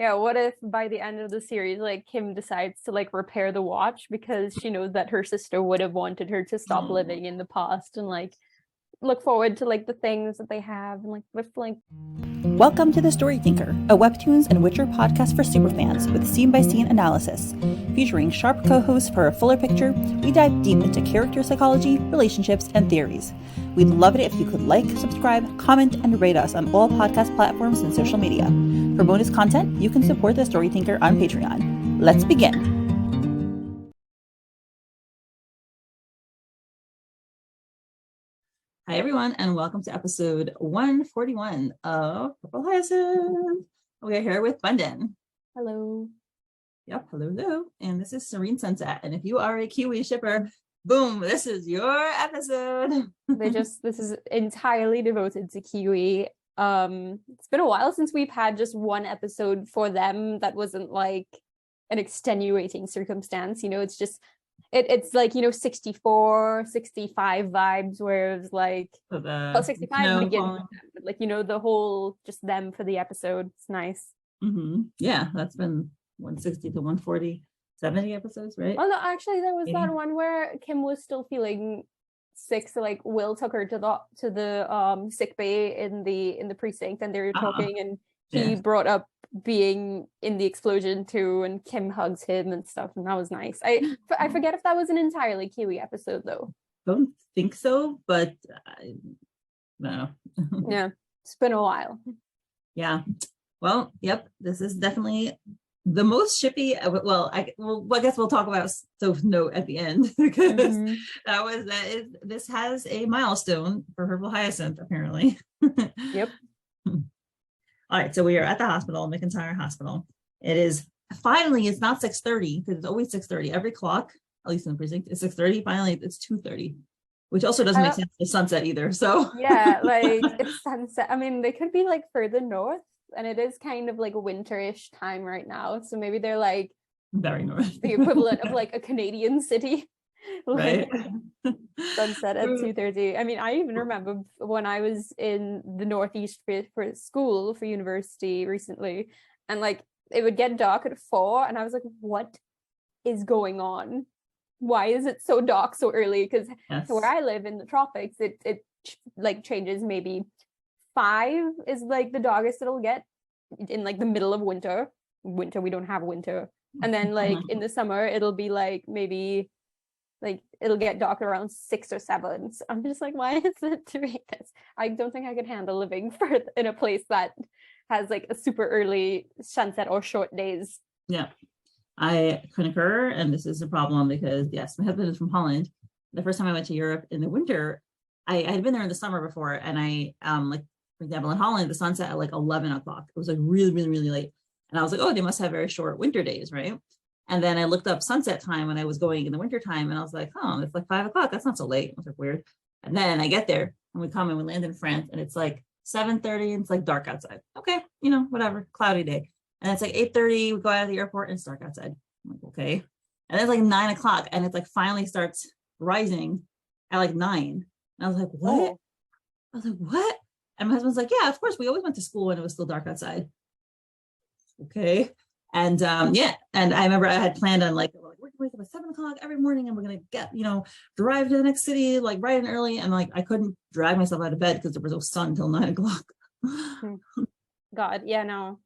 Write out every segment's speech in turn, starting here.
Yeah, what if by the end of the series, like Kim decides to like repair the watch because she knows that her sister would have wanted her to stop Oh. living in the past and like look forward to like the things that they have and like with like Welcome to The Story Thinker, a Webtoons and Witcher podcast for superfans with scene-by-scene analysis. Featuring sharp co-hosts for a fuller picture, we dive deep into character psychology, relationships, and theories. We'd love it if you could like, subscribe, comment, and rate us on all podcast platforms and social media. For bonus content, you can support The Story Thinker on Patreon. Let's begin. Hi, everyone, and welcome to episode 141 of Purple Hyacinth. We are here with Bundin. hello. Yep, hello. And this is Serene Sunset. And if you are a Kiwi shipper, boom, this is your episode. This is entirely devoted to Kiwi. It's been a while since we've had just one episode for them that wasn't like an extenuating circumstance. It's just it's like 64 65 vibes, where it was like 65 begins with them, but like the whole just them for the episode. It's nice. Yeah, that's been 160 to 140 70 episodes, right? Oh no, actually there was that one where Kim was still feeling sick, so like Will took her to the sick bay in the precinct, and they were talking, and he brought up being in the explosion too, and Kim hugs him and stuff, and that was nice. I forget if that was an entirely Kiwi episode though. Don't think so, but no. Yeah, it's been a while. Yeah, well, yep, this is definitely the most shippy. Well, I guess we'll talk about Soph's note at the end, because this has a milestone for Purple Hyacinth, apparently. Yep. All right, so we are at the hospital, McIntyre Hospital. It is finally, it's not 6:30, because it's always 6:30. Every clock, at least in the precinct, is 6:30. Finally, it's 2:30, which also doesn't make sense to sunset either. So yeah, like it's sunset. I mean, they could be like further north, and it is kind of like a winterish time right now. So maybe they're like very north, the equivalent of like a Canadian city. Right. Sunset at 2:30. I mean, I even remember when I was in the Northeast for school, for university recently, and like it would get dark at 4, and I was like, what is going on? Why is it so dark so early? Because where I live in the tropics, it like changes. Maybe 5 is like the darkest it'll get in like the middle of winter. We don't have winter. And then like in the summer, it'll be like maybe like it'll get dark around 6 or 7. So I'm just like, why is it doing this? I don't think I could handle living in a place that has like a super early sunset or short days. Yeah, I concur, and this is a problem because yes, my husband is from Holland. The first time I went to Europe in the winter, I had been there in the summer before, and I like, for example, in Holland, the sunset at like 11 o'clock. It was like really, really, really late, and I was like, oh, they must have very short winter days, right? And then I looked up sunset time when I was going in the winter time, and I was like, oh, it's like 5 o'clock. That's not so late. I was like, weird. And then I get there, and we come and we land in France, and it's like 7:30, and it's like dark outside. Okay, whatever, cloudy day. And it's like 8:30, we go out of the airport, and it's dark outside. I'm like, okay. And it's like 9 o'clock, and it's like finally starts rising at like 9. And I was like, what? Oh. I was like, what? And my husband's like, yeah, of course, we always went to school when it was still dark outside. Okay. And and I remember I had planned on like, we're gonna wake up at 7 o'clock every morning, and we're gonna get, drive to the next city like bright and early. And like I couldn't drag myself out of bed because there was no sun until 9 o'clock. God, yeah, no.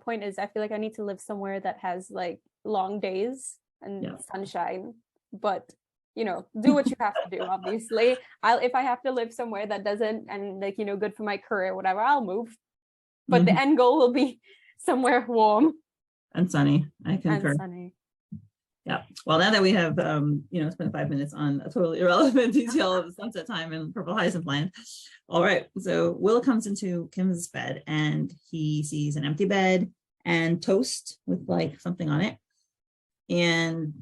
Point is, I feel like I need to live somewhere that has like long days and sunshine, but do what you have to do. Obviously, if I have to live somewhere that doesn't, and like good for my career, whatever, I'll move. But the end goal will be somewhere warm and sunny. I concur. And sunny. Yeah. Well, now that we have spent 5 minutes on a totally irrelevant detail of the sunset time in Purple Hyacinth land. All right. So Will comes into Kim's bed, and he sees an empty bed and toast with like something on it,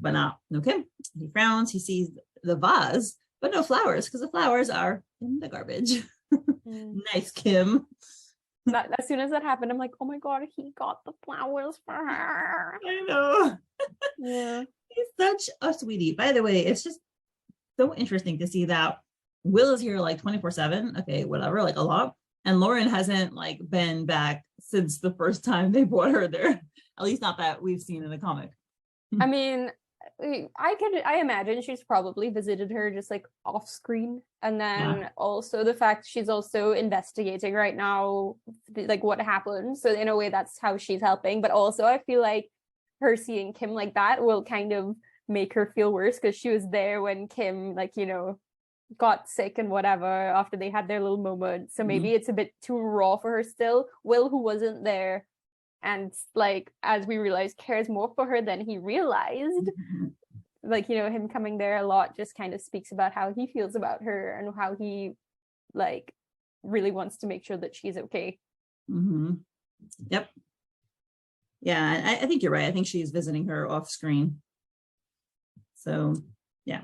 but not no Kim. He frowns. He sees the vase, but no flowers, because the flowers are in the garbage. Nice, Kim. As soon as that happened, I'm like, oh my God, he got the flowers for her. I know. Yeah. He's such a sweetie. By the way, it's just so interesting to see that Will is here like 24/7. Okay, whatever, like a lot. And Lauren hasn't like been back since the first time they brought her there. At least not that we've seen in the comic. I mean, I imagine she's probably visited her just like off screen. And then also the fact she's also investigating right now, like what happened. So in a way, that's how she's helping. But also I feel like her seeing Kim like that will kind of make her feel worse, because she was there when Kim, like, you know, got sick and whatever after they had their little moment. So maybe it's a bit too raw for her still. Will, who wasn't there, and like, as we realized, cares more for her than he realized. Like, you know, him coming there a lot just kind of speaks about how he feels about her and how he like really wants to make sure that she's okay. Yep. Yeah, I think you're right. I think she's visiting her off screen. So yeah.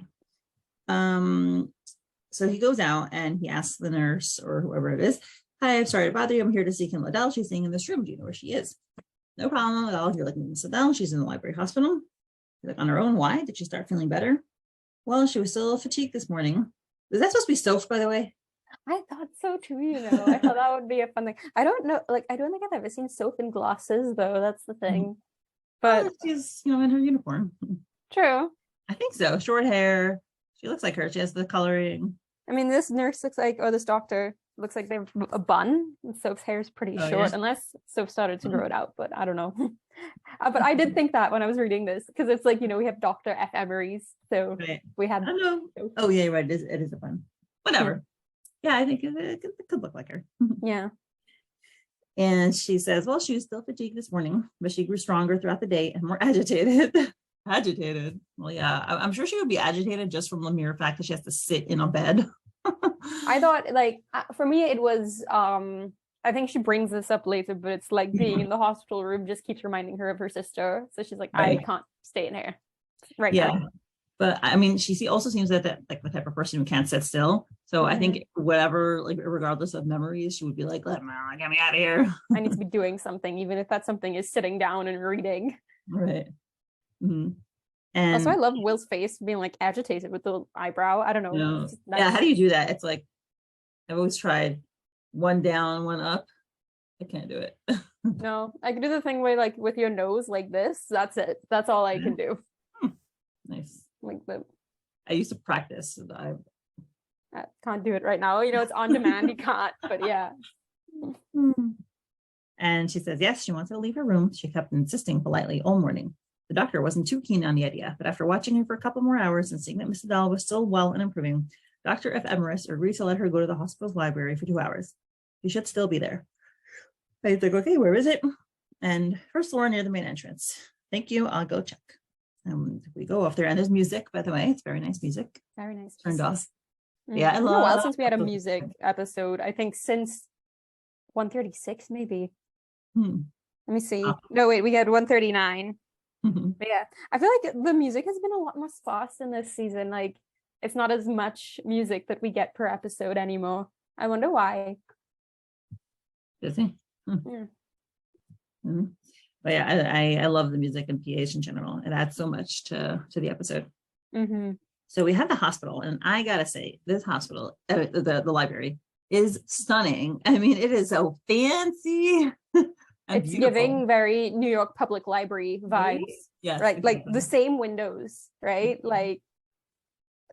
So he goes out and he asks the nurse or whoever it is, "Hi, I'm sorry to bother you. I'm here to see Kim Liddell. She's staying in this room. Do you know where she is?" "No problem at all. You're looking Miss Liddell. She's in the library hospital." He's like, "On her own? Why? Did she start feeling better?" "Well, she was still fatigued this morning." Is that supposed to be soap, by the way? I thought so too, you know. I thought that would be a fun thing. I don't know, like, I don't think I've ever seen soap in glasses, though. That's the thing. But she's, you know, in her uniform. True. I think so. Short hair. She looks like her. She has the coloring. I mean, this nurse looks like, or this doctor looks like they have a bun. And Soap's hair is pretty short, unless Soap started to grow it out, but I don't know. But I did think that when I was reading this, because it's like, you know, we have Dr. 𝗏𝗏𝗏𝗏, so we had. I don't know. Oh yeah, right. It is a bun. Whatever. Yeah, I think it could look like her. Yeah. And she says, well, she was still fatigued this morning, but she grew stronger throughout the day and more agitated. Agitated. Well, yeah, I'm sure she would be agitated just from the mere fact that she has to sit in a bed. I thought, like, for me, it was, I think she brings this up later, but it's like being in the hospital room just keeps reminding her of her sister. So she's like, I can't stay in here right now. But I mean, she also seems like the type of person who can't sit still. So I think whatever, like, regardless of memories, she would be like, get me out of here. I need to be doing something, even if that something is sitting down and reading. Right. And also, I love Will's face being like agitated with the eyebrow. I don't know. You know nice. Yeah, how do you do that? It's like, I've always tried one down, one up. I can't do it. No, I can do the thing where, like, with your nose like this. That's it. That's all I can do. Nice. Like I used to practice. I can't do it right now. You know, it's on demand. You can't, but yeah. And she says, yes, she wants to leave her room. She kept insisting politely all morning. The doctor wasn't too keen on the idea, but after watching her for a couple more hours and seeing that Miss Liddell was still well and improving, Dr. 𝗏𝗏𝗏𝗏 agreed to let her go to the hospital's library for 2 hours. She should still be there. I think, okay, where is it? And first floor near the main entrance. Thank you. I'll go check. We go off there, and there's music, by the way. It's very nice music. Very nice. Turned off. Yeah, I love. It's been a while since we had a music episode. I think since 136, maybe. Let me see. No, wait, we had 139. But yeah, I feel like the music has been a lot more sparse in this season. Like, it's not as much music that we get per episode anymore. I wonder why. Busy. But yeah, I love the music and PH in general. It adds so much to the episode. So we have the hospital, and I gotta say, this hospital, the library, is stunning. I mean, it is so fancy. It's beautiful. Giving very New York Public Library vibes. Yes, right. Exactly. Like the same windows, right? Like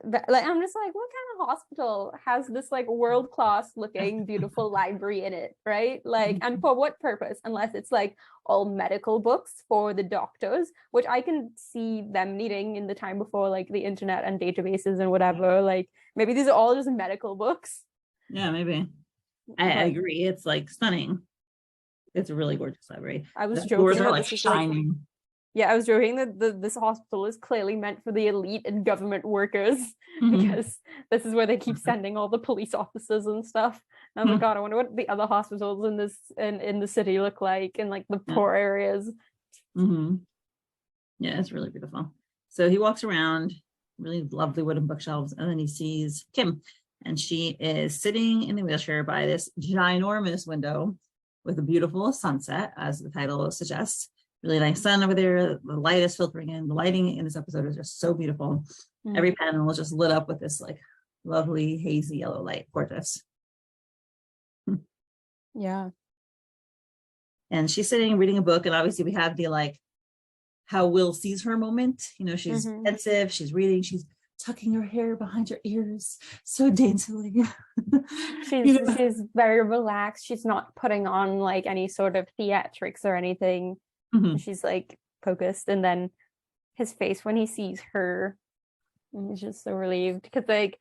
I'm just like, what kind of hospital has this like world-class looking beautiful library in it, right? Like, and for what purpose? Unless it's like all medical books for the doctors, which I can see them needing in the time before like the internet and databases and whatever. Like, maybe these are all just medical books. Yeah, maybe. I agree. It's like stunning. It's a really gorgeous library. I was joking. Doors are like shining. I was joking that this hospital is clearly meant for the elite and government workers, because this is where they keep sending all the police officers and stuff. And I was like, God, I wonder what the other hospitals in the city look like in like the poor areas. Yeah, it's really beautiful. So he walks around, really lovely wooden bookshelves, and then he sees Kim, and she is sitting in the wheelchair by this ginormous window with a beautiful sunset, as the title suggests. Really nice sun over there. The light is filtering in. The lighting in this episode is just so beautiful. Every panel is just lit up with this like lovely hazy yellow light. Gorgeous. Yeah. And she's sitting reading a book, and obviously we have the like how Will sees her moment. You know, she's pensive, she's reading, she's tucking her hair behind her ears so daintily. She's very relaxed. She's not putting on like any sort of theatrics or anything. She's like focused. And then his face when he sees her, he's just so relieved, because like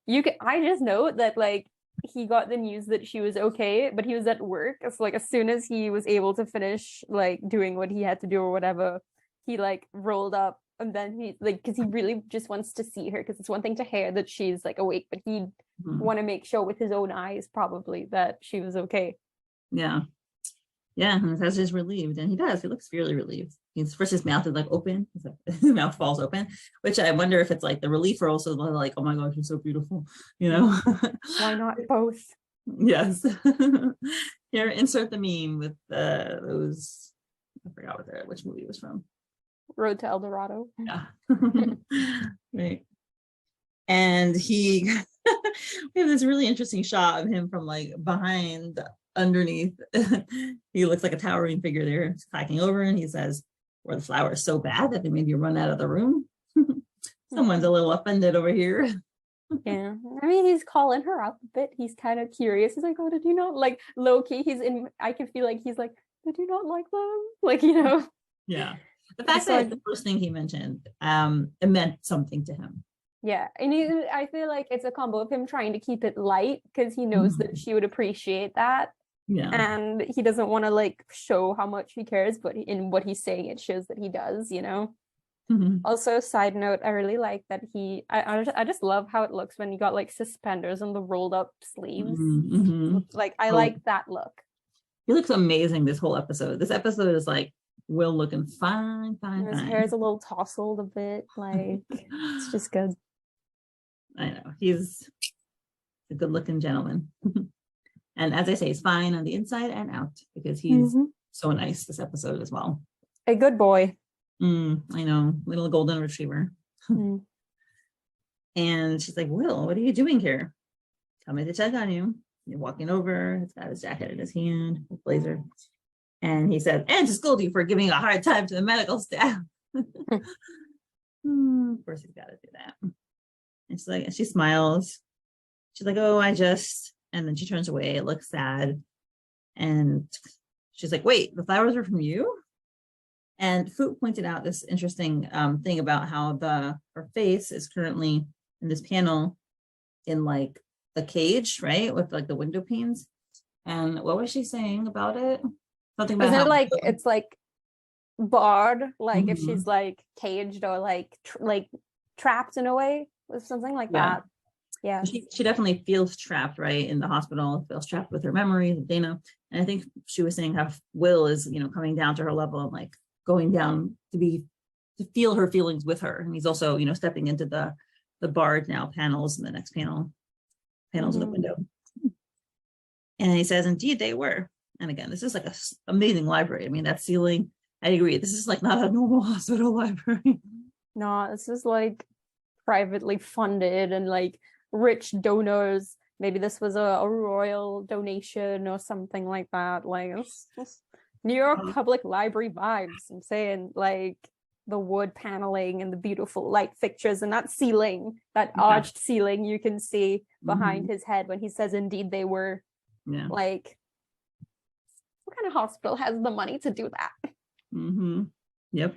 I just know that like he got the news that she was okay, but he was at work. So like as soon as he was able to finish like doing what he had to do or whatever, he like rolled up, and then he like, because he really just wants to see her, because it's one thing to hear that she's like awake, but he'd want to make sure with his own eyes probably that she was okay. Yeah, and that's just relieved, and he looks really relieved. First his mouth is like open, his mouth falls open, which I wonder if it's like the relief or also like, oh my gosh, you're so beautiful, you know. Why not both? Yes. Here, insert the meme with those, I forgot which movie it was from. Road to El Dorado. Yeah. Right. And we have this really interesting shot of him from like behind, underneath. He looks like a towering figure there. He's clacking over, and he says, "Were the flowers so bad that they made you run out of the room?" Someone's a little offended over here. Yeah, I mean, he's calling her up a bit. He's kind of curious. He's like, "Oh, did you not like low key?" I can feel like he's like, "Did you not like them?" Like, you know. Yeah. The fact that the first thing he mentioned, it meant something to him. Yeah, and I feel like it's a combo of him trying to keep it light because he knows that she would appreciate that. Yeah. And he doesn't want to like show how much he cares, but in what he's saying, it shows that he does, you know. Also, side note, I really like that I just love how it looks when you got like suspenders and the rolled up sleeves. Like I like that look. He looks amazing this whole episode. This episode is like Will looking fine. His hair's a little tousled a bit, like it's just good. I know, he's a good looking gentleman. And as I say, he's fine on the inside and out, because he's so nice this episode as well. A good boy. I know, little golden retriever. And she's like, "Will, what are you doing here?" "Coming to check on you." You're walking over, he's got his jacket in his hand, his blazer. And he said, "And to scold you for giving a hard time to the medical staff." Of course he's got to do that. And she's like, and she smiles. She's like, "Oh, and then she turns away. It looks sad. And she's like, "Wait, the flowers are from you?" And Fu pointed out this interesting thing about how her face is currently in this panel in like a cage, right? With like the window panes. And what was she saying about it? Something about Isn't it like it's like barred, like if she's like caged or like trapped in a way, or something like that. Yeah, she definitely feels trapped, right, in the hospital. Feels trapped with her memories of Daena. And I think she was saying how Will is, you know, coming down to her level and like going down to feel her feelings with her. And he's also, you know, stepping into the barred now panels in the next panels in the window. And he says, "Indeed, they were." And again, this is like an amazing library. I mean, that ceiling, I agree. This is like not a normal hospital library. No, this is like privately funded and like rich donors. Maybe this was a royal donation or something like that. Like it's New York Public Library vibes. I'm saying, like the wood paneling and the beautiful light fixtures and that ceiling, that arched ceiling you can see behind his head when he says, "Indeed, they were." Yeah. Like, what kind of hospital has the money to do that? Yep.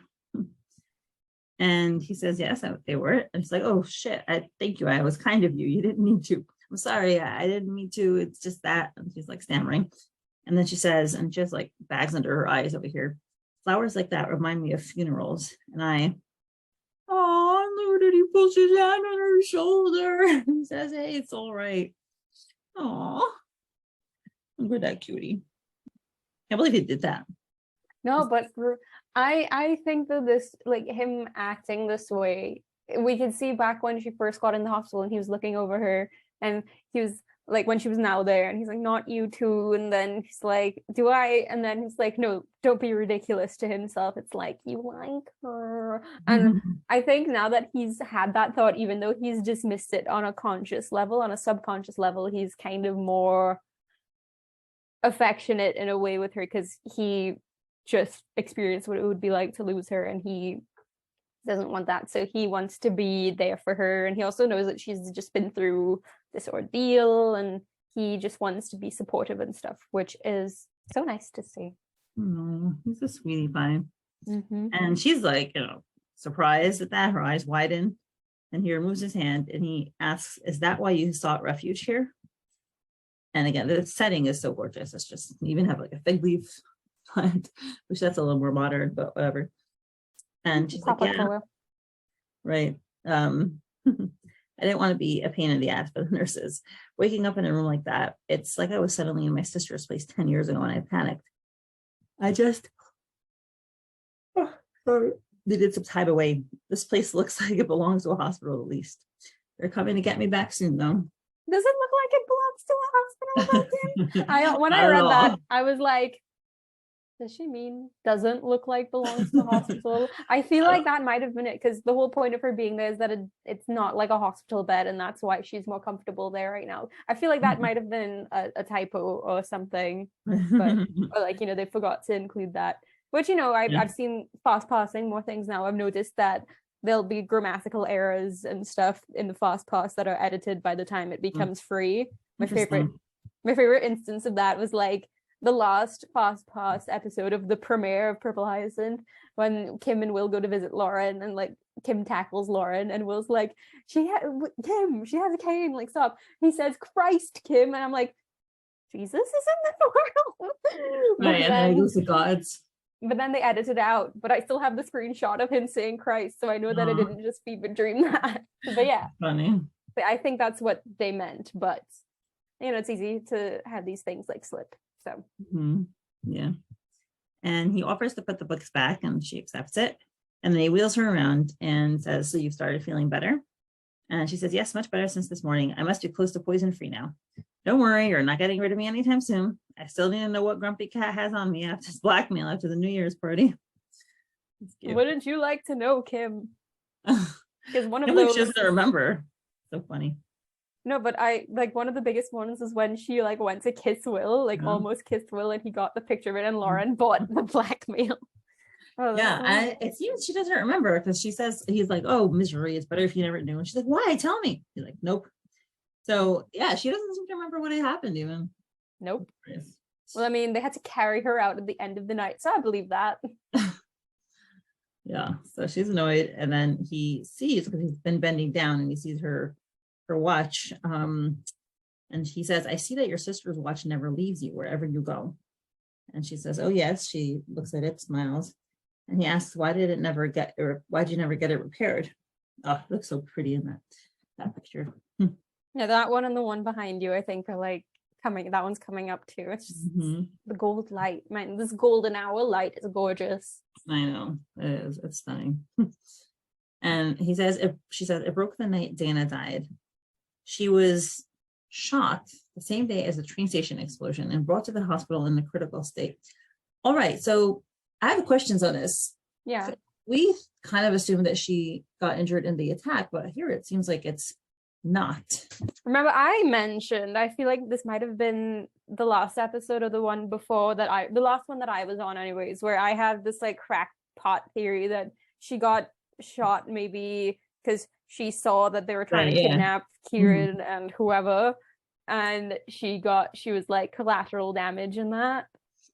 And he says, "Yes, they were." And she's like, "Oh shit, thank you. I was kind of you. You didn't mean to. I'm sorry. I didn't mean to. It's just that." And she's like stammering. And then she says, and she has like bags under her eyes over here, "Flowers like that remind me of funerals." And look at he pulls his hand on her shoulder and says, "Hey, it's all right." Aw. Look at that cutie. Can't believe he did that. No, but I think that this, like him acting this way, we could see back when she first got in the hospital and he was looking over her and he was like, when she was now there, and he's like, "Not you too." And then he's like, "Do I?" And then he's like, "No, don't be ridiculous," to himself. It's like, you like her. And I think now that he's had that thought, even though he's dismissed it on a conscious level, on a subconscious level, he's kind of more affectionate in a way with her because he just experienced what it would be like to lose her, and he doesn't want that. So he wants to be there for her, and he also knows that she's just been through this ordeal, and he just wants to be supportive and stuff, which is so nice to see. Oh, he's a sweetie pie. Mm-hmm. And she's like, surprised at that. Her eyes widen, and he removes his hand and he asks, "Is that why you sought refuge here?" And again, the setting is so gorgeous. It's just, you even have like a fig leaf plant, which that's a little more modern, but whatever. And she's like, yeah, right. I didn't want to be a pain in the ass for the nurses. Waking up in a room like that, it's like I was settling in my sister's place 10 years ago and I panicked. I just, they did some time away. This place looks like it belongs to a hospital at least. They're coming to get me back soon though. Does it look like it belongs to a hospital? When I read that, I was like, does she mean doesn't look like belongs to a hospital? I feel like that might have been it, because the whole point of her being there is that it's not like a hospital bed, and that's why she's more comfortable there right now. I feel like that might have been a typo or something, but or like, they forgot to include that. Which, I've seen fast passing more things now. I've noticed that there'll be grammatical errors and stuff in the fast pass that are edited by the time it becomes free. My favorite instance of that was like the last fast pass episode of the premiere of Purple Hyacinth, when Kim and Will go to visit Lauren, and like Kim tackles Lauren and Will's like, Kim, she has a cane, like stop. He says, Christ, Kim, and I'm like, Jesus is in the world. Right, and then he goes to God's. But then they edited out, but I still have the screenshot of him saying Christ, so I know that I didn't just fever dream that. But yeah, funny. But I think that's what they meant. But it's easy to have these things like slip. So yeah, and he offers to put the books back, and she accepts it. And then he wheels her around and says, "So you've started feeling better?" And she says, "Yes, much better since this morning. I must be close to poison free now. Don't worry, you're not getting rid of me anytime soon. I still need to know what Grumpy Cat has on me after his blackmail after the New Year's party." Wouldn't you like to know, Kim? Because one of those she doesn't remember. So funny. No, but I like one of the biggest ones is when she like went to kiss Will, like almost kissed Will, and he got the picture of it, and Lauren bought the blackmail. It seems she doesn't remember, because she says, he's like, "Oh, misery, it's better if you never knew." And she's like, "Why? Tell me." He's like, "Nope." So yeah, she doesn't seem to remember what had happened even. Nope. Well, I mean, they had to carry her out at the end of the night, so I believe that. Yeah, so she's annoyed, and then he sees, because he's been bending down, and he sees her watch, and he says, "I see that your sister's watch never leaves you wherever you go." And she says, "Oh yes." She looks at it, smiles, and he asks, why'd you never get it repaired? Oh, it looks so pretty in that picture. Yeah, that one and the one behind you, I think, are like that one's coming up too. It's just the gold light, man. This golden hour light is gorgeous. I know, it is. It's stunning. And she says, "It broke the night Daena died. She was shot the same day as the train station explosion and brought to the hospital in a critical state." All right, so I have questions on this. Yeah. So we kind of assumed that she got injured in the attack, but here it seems like it's not. Remember, I mentioned, I feel like this might have been the last episode or the one before the last one that I was on anyways, where I have this like crackpot theory that she got shot maybe because she saw that they were trying to kidnap Kieran and whoever, and she was like collateral damage in that.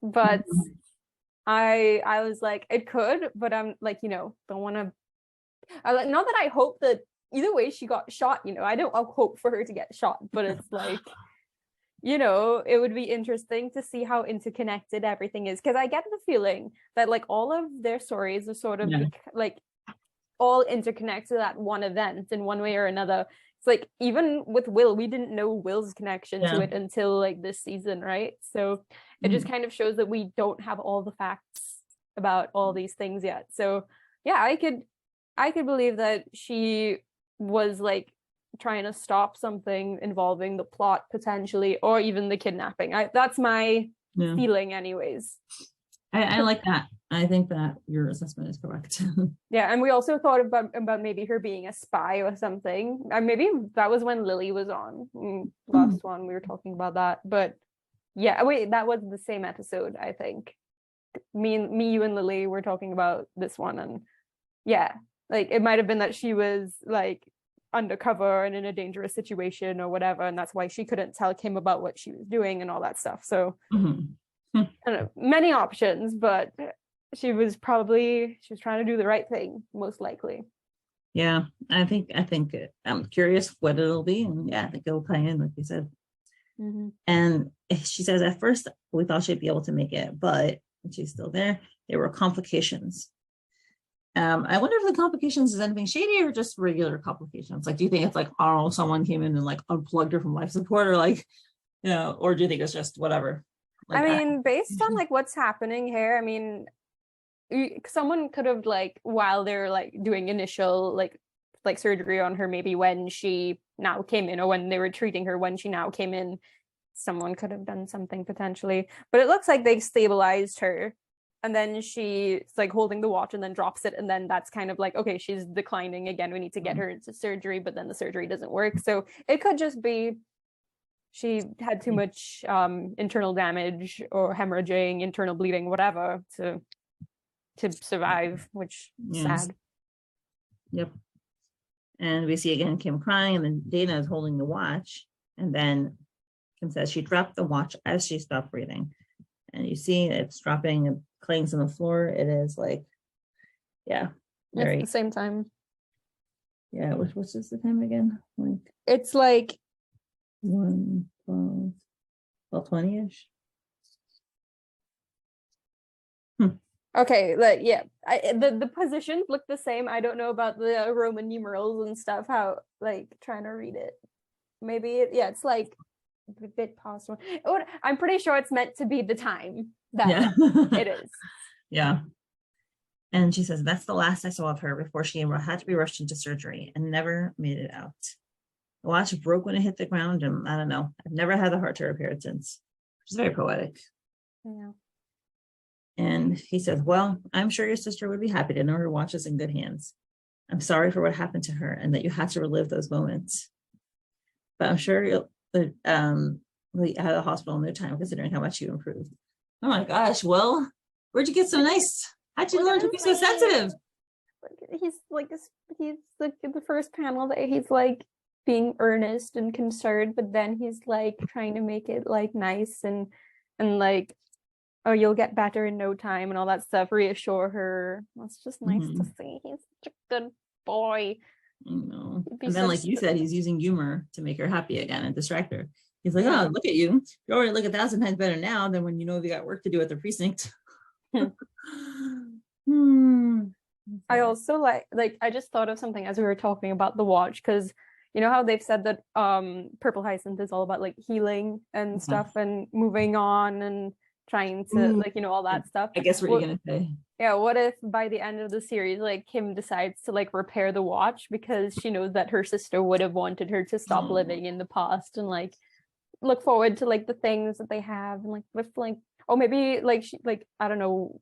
But I was like, it could, but I'm like, don't want to, not that I hope that either way she got shot, I don't hope for her to get shot, but it's like, it would be interesting to see how interconnected everything is, because I get the feeling that like all of their stories are sort of like all interconnected to that one event in one way or another. It's like, even with Will, we didn't know Will's connection to it until like this season, right? So it just kind of shows that we don't have all the facts about all these things yet. So yeah, I could believe that she was like trying to stop something involving the plot potentially, or even the kidnapping. That's my feeling anyways. I like that. I think that your assessment is correct. Yeah, and we also thought about maybe her being a spy or something. Maybe that was when Lily was on last one. We were talking about that, but Yeah, wait, that was the same episode, I think. Me, you, and Lily were talking about this one, and yeah, like it might have been that she was like undercover and in a dangerous situation or whatever, and that's why she couldn't tell Kim about what she was doing and all that stuff. So I don't know, many options, but she was trying to do the right thing, most likely. Yeah, I think I'm curious what it'll be, and yeah, I think it'll tie in, like you said. And she says, at first we thought she'd be able to make it, but she's still there. There were complications. I wonder if the complications is anything shady or just regular complications. Like, do you think it's like, oh, someone came in and like unplugged her from life support, or like, you know, or do you think it's just whatever? Like, I mean, based on like what's happening here, I mean, someone could have, like, while they're like doing initial like surgery on her, maybe when she now came in, or when they were treating her when she now came in, someone could have done something potentially. But it looks like they stabilized her, and then she's like holding the watch and then drops it, and then that's kind of like, okay, she's declining again, we need to get her into surgery, but then the surgery doesn't work. So it could just be she had too much internal damage or hemorrhaging, internal bleeding, whatever, to survive, which is sad. Yep. And we see again Kim crying, and then Daena is holding the watch, and then Kim says she dropped the watch as she stopped breathing, and you see it's dropping and clangs on the floor. It is like, yeah, very it's the same time. Yeah, what's this the time again? Like it's like 12:20-ish. Okay, like yeah, the positions look the same. I don't know about the Roman numerals and stuff, how, like, trying to read it. Maybe it's like a bit past one. I'm pretty sure it's meant to be the time that it is. Yeah. And she says, that's the last I saw of her before she had to be rushed into surgery and never made it out. The watch broke when it hit the ground, and I don't know, I've never had the heart to repair it since. Which is very poetic. Yeah. And he says, well, I'm sure your sister would be happy to know her watch is in good hands. I'm sorry for what happened to her and that you had to relive those moments. But I'm sure you'll be out of the hospital in no time, considering how much you improved. Oh my gosh, well, where'd you get so nice? How'd you learn to be so sensitive? He's like in the first panel that he's like being earnest and concerned, but then he's like trying to make it like nice and like, oh, you'll get better in no time and all that stuff, reassure her. It's just nice to see. He's such a good boy. I know. And then, like you said, he's using humor to make her happy again and distract her. He's like, oh, look at you. You already look 1,000 times better now than when you know they got work to do at the precinct. I also like I just thought of something as we were talking about the watch, because you know how they've said that Purple Hyacinth is all about like healing and stuff and moving on and trying to like, you know, all that stuff. I guess what you're gonna say. Yeah, what if by the end of the series, like, Kim decides to like repair the watch because she knows that her sister would have wanted her to stop living in the past and like look forward to like the things that they have, and like with like, or maybe like she, like, I don't know,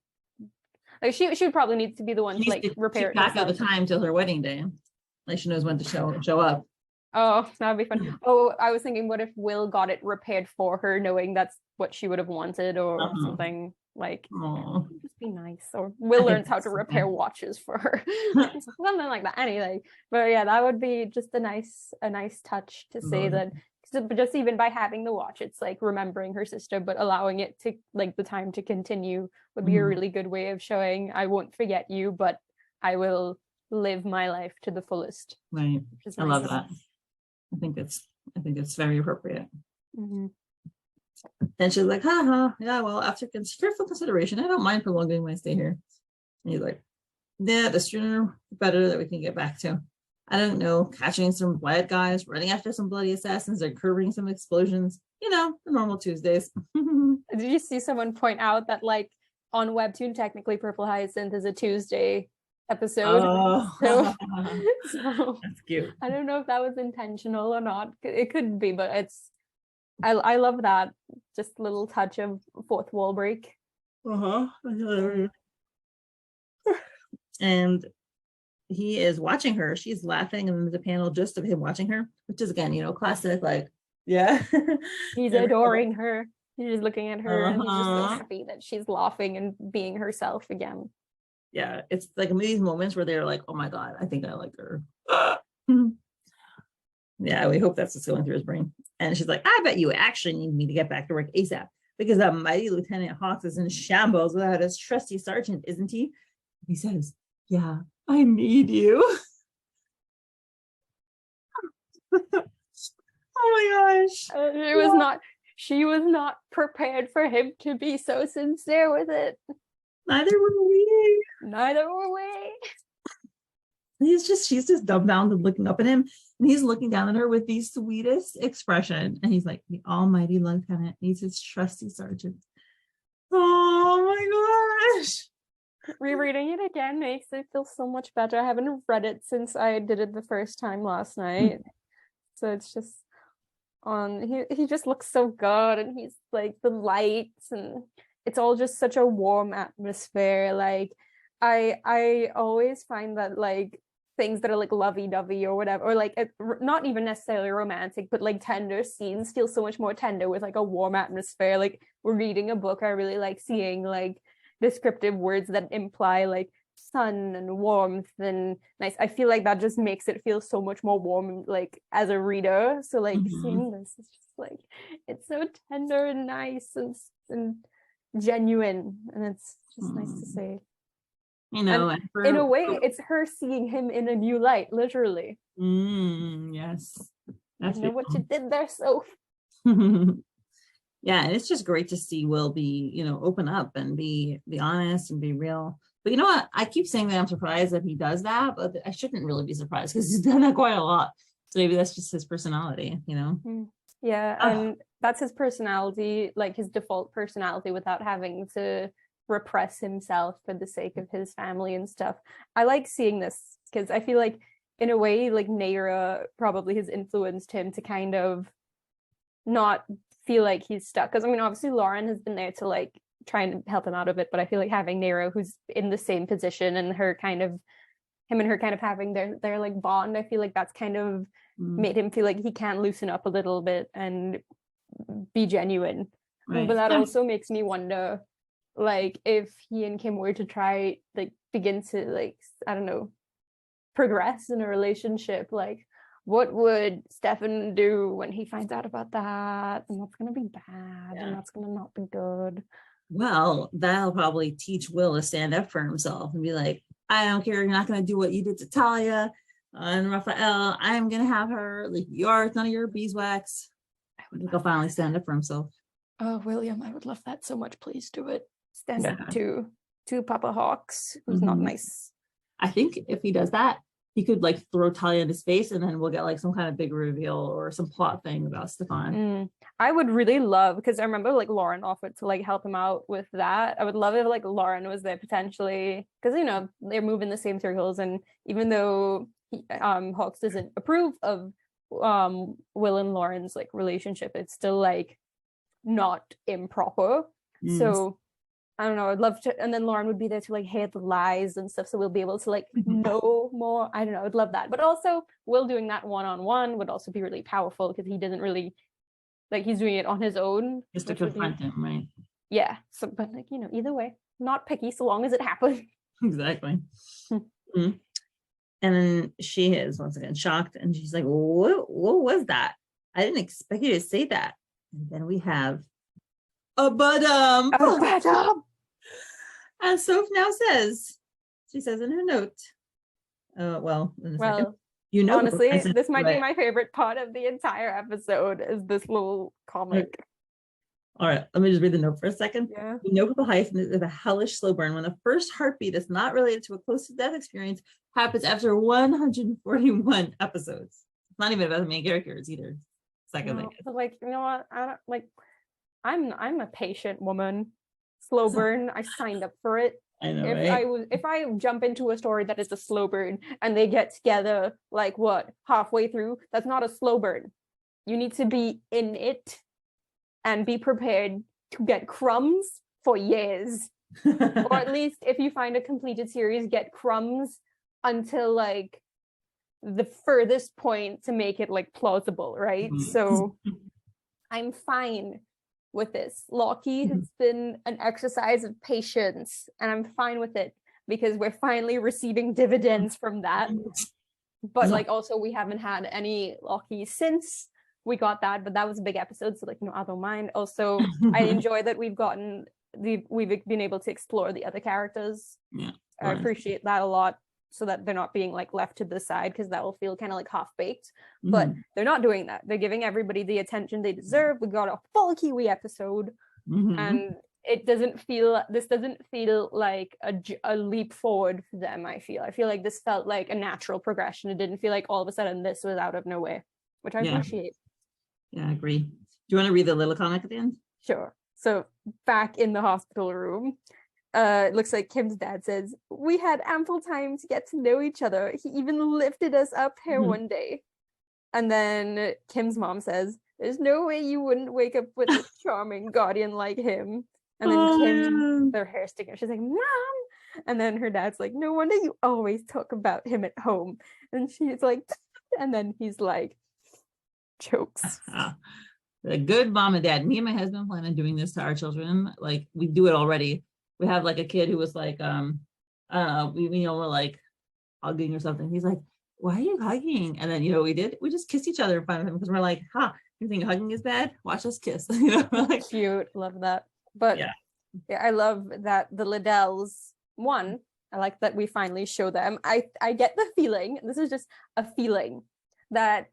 like she would probably need to be the one to like repair it back all the time till her wedding day. Like she knows when to show up. Oh, that'd be fun. Oh, I was thinking, what if Will got it repaired for her, knowing that's what she would have wanted, or something like, just be nice. Or Will learns how to repair watches for her, something like that. Anything, but yeah, that would be just a nice touch to say that. Just even by having the watch, it's like remembering her sister, but allowing it to like the time to continue would be a really good way of showing, I won't forget you, but I will live my life to the fullest. Right. I love that. I think it's very appropriate. And she's like, yeah, well, after careful consideration, I don't mind prolonging my stay here. And he's like, yeah, the sooner the better that we can get back to. I don't know, catching some bad guys, running after some bloody assassins, or curbing some explosions. You know, the normal Tuesdays. Did you see someone point out that like on Webtoon, technically Purple Hyacinth is a Tuesday episode? So that's cute. I don't know if that was intentional or not. It could be, but it's I love that just little touch of fourth wall break. And he is watching her. She's laughing, and there's a panel just of him watching her, which is again, you know, classic. Like, yeah, he's adoring her. He's just looking at her and he's just so happy that she's laughing and being herself again. Yeah, it's like these moments where they're like, oh my God, I think I like her. Yeah, we hope that's what's going through his brain. And she's like, I bet you actually need me to get back to work ASAP because that mighty Lieutenant Hawks is in shambles without his trusty sergeant, isn't he? He says, yeah, I need you. Oh my gosh. She was not prepared for him to be so sincere with it. Neither were we. She's just dumbfounded looking up at him, and he's looking down at her with the sweetest expression. And he's like, the almighty lieutenant needs his trusty sergeant. Oh my gosh. Rereading it again makes it feel so much better. I haven't read it since I did it the first time last night. So it's just he just looks so good, and he's like the lights, and it's all just such a warm atmosphere. Like I always find that like things that are like lovey-dovey or whatever, or like not even necessarily romantic, but like tender scenes feel so much more tender with like a warm atmosphere. Like we're reading a book, I really like seeing like descriptive words that imply like sun and warmth and nice. I feel like that just makes it feel so much more warm, like as a reader. So like seeing this is just like, it's so tender and nice and genuine, and it's just nice to see. You know, and in a way it's her seeing him in a new light, literally. Yes, that's what you did there, so yeah, and it's just great to see Will be, you know, open up and be honest and be real. But you know what, I keep saying that I'm surprised that he does that, but I shouldn't really be surprised because he's done that quite a lot. So maybe that's just his personality, you know. Yeah, and that's his personality, like his default personality, without having to repress himself for the sake of his family and stuff. I like seeing this because I feel like in a way like 𝗫𝗏 probably has influenced him to kind of not feel like he's stuck, because I mean obviously Lauren has been there to like try and help him out of it, but I feel like having 𝗫𝗏 who's in the same position and him and her kind of having their like bond, I feel like that's kind of made him feel like he can loosen up a little bit and be genuine. Right. But that also makes me wonder, like, if he and Kim were to try like begin to like, I don't know, progress in a relationship, like what would Stefan do when he finds out about that? And that's gonna be bad, and that's gonna not be good. Well, that'll probably teach Will to stand up for himself and be like, I don't care, you're not gonna do what you did to Talia and Raphael. I'm gonna have her, like, it's none of your beeswax. I think he'll finally stand up for himself. Oh, William, I would love that so much. Please do it. Stand up to Papa Hawks, who's not nice. I think if he does that, he could like throw Talia in his face, and then we'll get like some kind of big reveal or some plot thing about Stefan. I would really love, because I remember like Lauren offered to like help him out with that. I would love if like Lauren was there potentially, because you know they're moving the same circles, and even though Hawks doesn't approve of Will and Lauren's like relationship, it's still like not improper. So I don't know, I'd love to, and then Lauren would be there to like hear the lies and stuff, so we'll be able to like know more. I don't know, I'd love that. But also Will doing that one-on-one would also be really powerful, because he doesn't really, like, he's doing it on his own. Just to confront him, right? Yeah, so, but like, you know, either way, not picky so long as it happens. Exactly. And then she is once again shocked, and she's like, what was that? I didn't expect you to say that. And then we have a badump. As Soph now says, she says in her note, second, you know, honestly, this might be my favorite part of the entire episode, is this little comic. All right, let me just read the note for a second. Yeah. You know, the Hyacinth is a hellish slow burn when the first heartbeat is not related to a close to death experience happens after 141 episodes. It's not even about the main characters either. Second thing. But like, you know what? I don't like. I'm a patient woman. Slow burn. I signed up for it. I know. If I jump into a story that is a slow burn and they get together like what, halfway through, that's not a slow burn. You need to be in it and be prepared to get crumbs for years. Or at least if you find a completed series, get crumbs until like the furthest point to make it like plausible, right? So I'm fine with this. 𝗏𝗏 has been an exercise of patience, and I'm fine with it because we're finally receiving dividends from that. But like also we haven't had any 𝗏𝗏 since we got that, but that was a big episode, so like, you know, I don't mind. Also, I enjoy that we've been able to explore the other characters. Yeah, I appreciate that a lot, so that they're not being like left to the side, because that will feel kind of like half-baked. But they're not doing that. They're giving everybody the attention they deserve. We got a full Kiwi episode, and this doesn't feel like a leap forward for them. I feel like this felt like a natural progression. It didn't feel like all of a sudden this was out of nowhere, which I appreciate. Yeah, I agree. Do you want to read the little comic at the end? Sure. So back in the hospital room, it looks like Kim's dad says, "We had ample time to get to know each other. He even lifted us up here one day." And then Kim's mom says, "There's no way you wouldn't wake up with a charming guardian like him." And then Kim, their hair sticking, she's like, "Mom." And then her dad's like, "No wonder you always talk about him at home." And she's like, and then he's like, chokes. A good mom and dad. Me and my husband plan on doing this to our children. Like, we do it already. We have like a kid who was like, I don't know, we're like hugging or something. He's like, "Why are you hugging?" And then, you know, we just kissed each other in front of him, because we're like, you think hugging is bad? Watch us kiss. You know, like, cute. Love that. But yeah, I love that the Liddells, one, I like that we finally show them. I get the feeling, this is just a feeling, that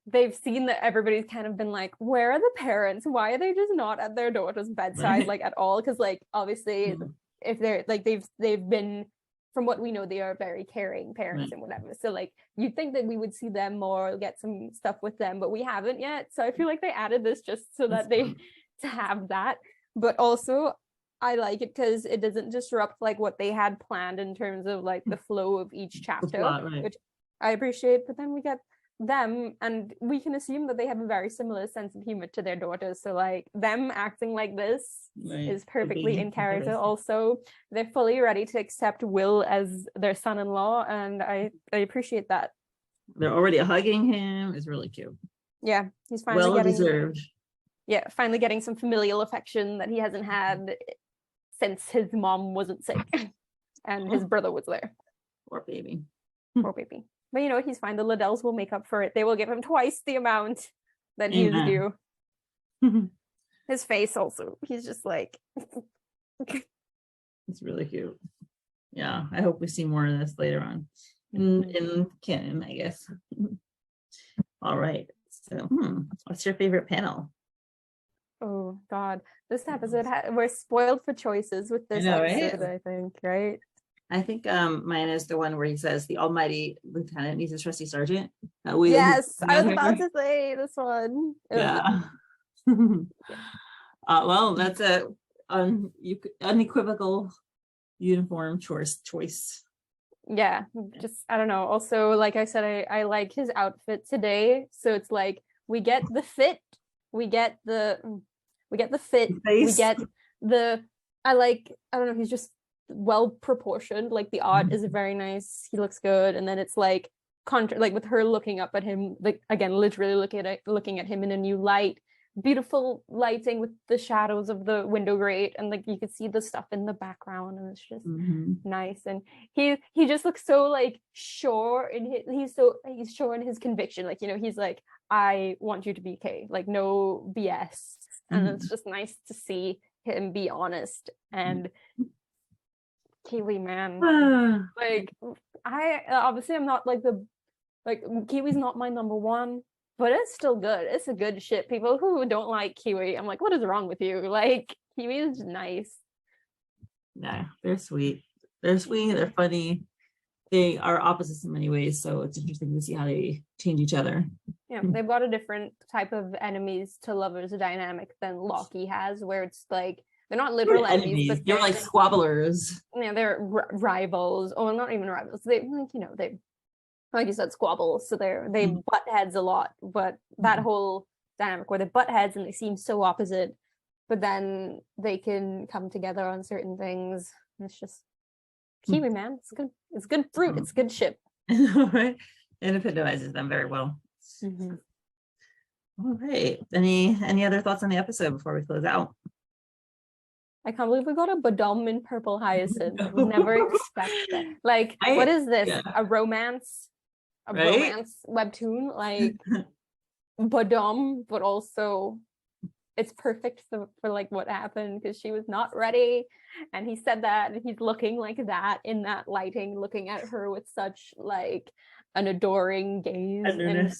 they've seen that everybody's kind of been like, where are the parents? Why are they just not at their daughter's bedside, like at all? Because like obviously if they're like they've been, from what we know, they are very caring parents and whatever. So like you'd think that we would see them more, get some stuff with them, but we haven't yet. So I feel like they added this just so that they to have that. But also I like it because it doesn't disrupt like what they had planned in terms of like the flow of each chapter, plot, which I appreciate. But then we get them, and we can assume that they have a very similar sense of humor to their daughters, so like them acting like this is perfectly in character. Also, they're fully ready to accept Will as their son-in-law, and I appreciate that. They're already hugging him. It's really cute. Yeah, he's finally deserved. Yeah, finally getting some familial affection that he hasn't had since his mom wasn't sick and his brother was there. Poor baby. Poor baby. But you know, he's fine. The Liddells will make up for it. They will give him twice the amount that he's due. His face also. He's just like... It's really cute. Yeah, I hope we see more of this later on in canon, I guess. All right. So, what's your favorite panel? Oh, God. This episode, we're spoiled for choices with this episode, right? I think, right? I think mine is the one where he says the almighty lieutenant needs a trusty sergeant. Yes, I was about to say this one. Yeah. Well, that's a unequivocal uniform choice. Yeah, just I don't know. Also, like I said, I like his outfit today. So it's like we get the fit, we get the fit, we get the I don't know, he's just well proportioned. Like the art is very nice, he looks good, and then it's like like with her looking up at him, like again literally looking at him in a new light, beautiful lighting with the shadows of the window grate, and like you could see the stuff in the background, and it's just nice. And he just looks so like sure in his he's sure in his conviction, like, you know, he's like, I want you to be Kay, like no BS. And it's just nice to see him be honest. And Kiwi, man, like I'm not like Kiwi's not my number one, but it's still good. It's a good ship. People who don't like Kiwi, I'm like, what is wrong with you? Like, Kiwi is nice. Yeah, they're sweet. They're funny. They are opposites in many ways, so it's interesting to see how they change each other. Yeah, they've got a different type of enemies to lovers dynamic than locky has, where it's like they're not literal enemies, but they're like squabblers. Yeah, they're rivals, or not even rivals. They like, you know, they, like you said, squabble. So they butt heads a lot, but that whole dynamic where they butt heads and they seem so opposite, but then they can come together on certain things. And it's just Kiwi, man. It's good. It's good fruit. It's good ship. Right, and epitomizes them very well. All right. Any other thoughts on the episode before we close out? I can't believe we got a 𝗏𝗏 Hyacinth. I would never expect that. Like, what is this? Yeah. A romance webtoon? Like Badum, but also it's perfect for like what happened because she was not ready. And he said that, and he's looking like that in that lighting, looking at her with such like an adoring gaze. And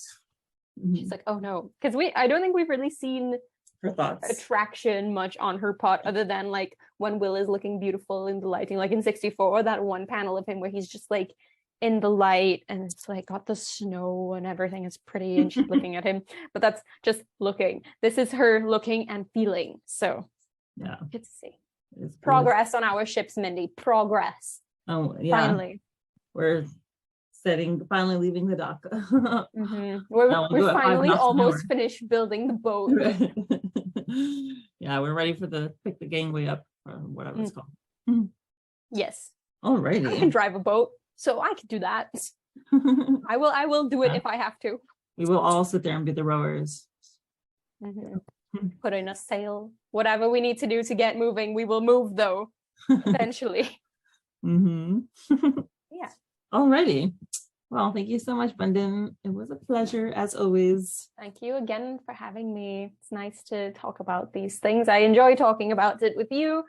she's like, oh no. Because I don't think we've really seen her thoughts attraction much on her part, other than like when Will is looking beautiful in the lighting, like in 64, that one panel of him where he's just like in the light and it's like got the snow and everything is pretty and she's looking at him, but that's just looking. This is her looking and feeling. So yeah, good to see progress on our ships, Mindy. Progress. Oh yeah, finally we're finally leaving the dock. We're finally almost finished building the boat. Yeah, we're ready for pick the gangway up or whatever it's called. Yes. Alrighty. I can drive a boat, so I can do that. I will do it if I have to. We will all sit there and be the rowers. Put in a sail, whatever we need to do to get moving. We will move though, eventually. Yeah. Alrighty. Well, thank you so much, Bundin. It was a pleasure as always. Thank you again for having me. It's nice to talk about these things. I enjoy talking about it with you,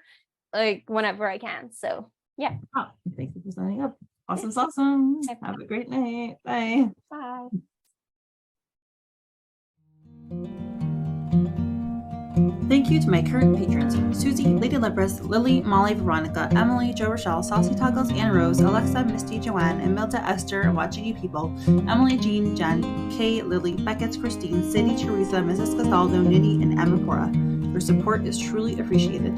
like whenever I can. So yeah. Oh, thank you for signing up. Awesome. Awesome. Have a great night. Bye. Bye. Thank you to my current patrons, Susie, Lady Lepris, Lily, Molly, Veronica, Emily, Joe Rochelle, Saucy Toggles, Anne Rose, Alexa, Misty, Joanne, Imelda, Esther, 𝗏𝗏𝗡𝗎𝑒𝑢 Emily, Jean, Jen, Kay, Lily, Beckett, Christine, Cindy, Teresa, Mrs. Castaldo, Nitty, and 𝗏𝗏𝗡𝗏. Your support is truly appreciated.